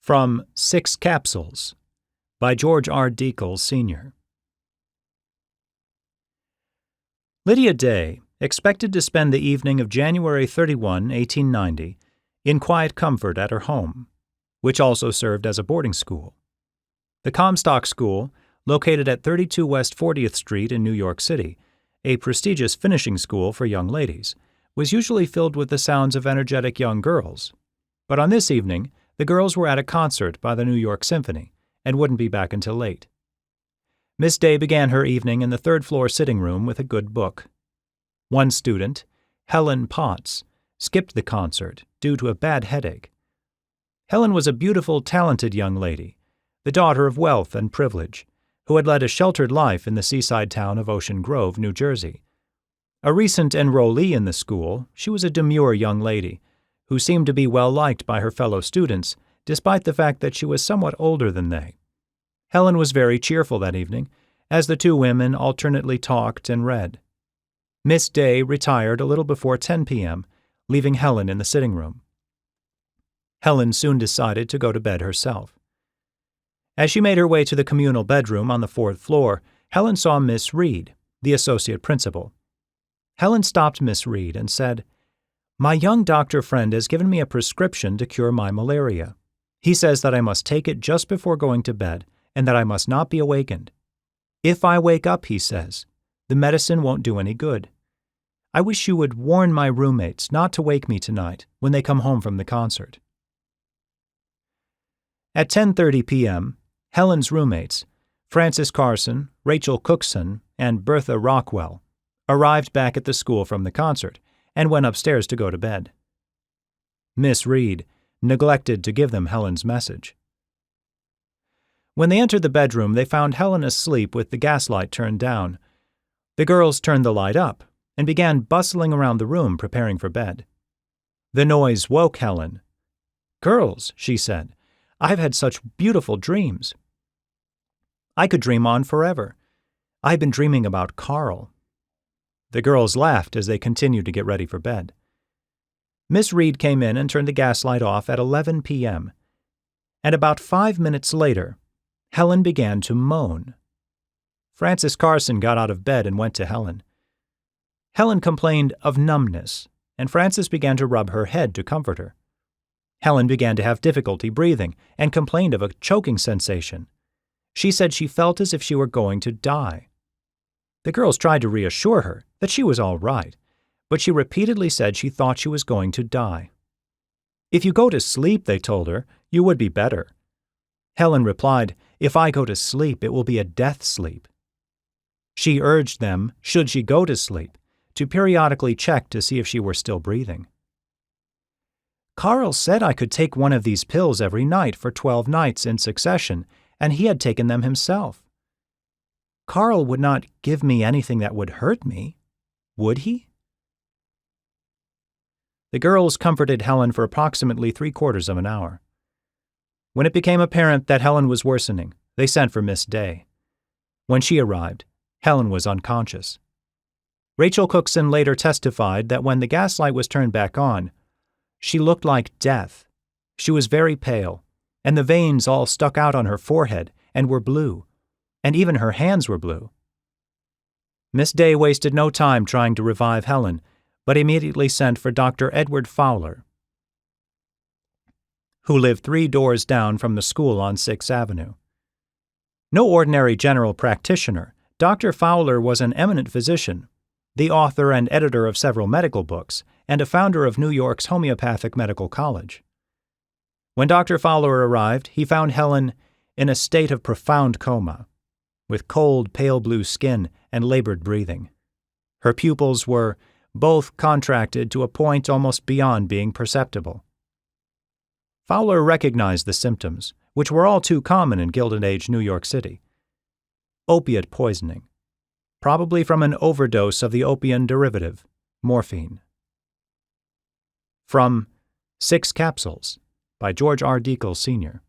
From 6 Capsules by George R. Dekle, Sr. Lydia Day expected to spend the evening of January 31, 1890, in quiet comfort at her home, which also served as a boarding school. The Comstock School, located at 32 West 40th Street in New York City, a prestigious finishing school for young ladies, was usually filled with the sounds of energetic young girls. But on this evening, the girls were at a concert by the New York Symphony and wouldn't be back until late. Miss Day began her evening in the third-floor sitting room with a good book. One student, Helen Potts, skipped the concert due to a bad headache. Helen was a beautiful, talented young lady, the daughter of wealth and privilege, who had led a sheltered life in the seaside town of Ocean Grove, New Jersey. A recent enrollee in the school, she was a demure young lady who seemed to be well liked by her fellow students, despite the fact that she was somewhat older than they. Helen was very cheerful that evening, as the two women alternately talked and read. Miss Day retired a little before 10 p.m., leaving Helen in the sitting room. Helen soon decided to go to bed herself. As she made her way to the communal bedroom on the 4th floor, Helen saw Miss Reed, the associate principal. Helen stopped Miss Reed and said, "My young doctor friend has given me a prescription to cure my malaria. He says that I must take it just before going to bed and that I must not be awakened. If I wake up, he says, the medicine won't do any good. I wish you would warn my roommates not to wake me tonight when they come home from the concert." At 10:30 p.m., Helen's roommates, Frances Carson, Rachel Cookson, and Bertha Rockwell, arrived back at the school from the concert and went upstairs to go to bed. Miss Reed neglected to give them Helen's message. When they entered the bedroom, they found Helen asleep with the gaslight turned down. The girls turned the light up and began bustling around the room preparing for bed. The noise woke Helen. "Girls," she said, "I've had such beautiful dreams. I could dream on forever. I've been dreaming about Carl." The girls laughed as they continued to get ready for bed. Miss Reed came in and turned the gaslight off at 11 p.m., and about 5 minutes later, Helen began to moan. Frances Carson got out of bed and went to Helen. Helen complained of numbness, and Frances began to rub her head to comfort her. Helen began to have difficulty breathing and complained of a choking sensation. She said she felt as if she were going to die. The girls tried to reassure her that she was all right, but she repeatedly said she thought she was going to die. "If you go to sleep," they told her, "you would be better." Helen replied, "If I go to sleep, it will be a death sleep." She urged them, should she go to sleep, to periodically check to see if she were still breathing. "Carl said I could take one of these pills every night for 12 nights in succession, and he had taken them himself. Carl would not give me anything that would hurt me, would he?" The girls comforted Helen for approximately 3/4 of an hour. When it became apparent that Helen was worsening, they sent for Miss Day. When she arrived, Helen was unconscious. Rachel Cookson later testified that when the gaslight was turned back on, she looked like death. She was very pale, and the veins all stuck out on her forehead and were blue, and even her hands were blue. Miss Day wasted no time trying to revive Helen, but immediately sent for Dr. Edward Fowler, who lived 3 doors down from the school on 6th Avenue. No ordinary general practitioner, Dr. Fowler was an eminent physician, the author and editor of several medical books, and a founder of New York's Homeopathic Medical College. When Dr. Fowler arrived, he found Helen in a state of profound coma, with cold, pale blue skin and labored breathing. Her pupils were both contracted to a point almost beyond being perceptible. Fowler recognized the symptoms, which were all too common in Gilded Age New York City. Opiate poisoning, probably from an overdose of the opium derivative, morphine. From 6 Capsules by George R. Dekle, Sr.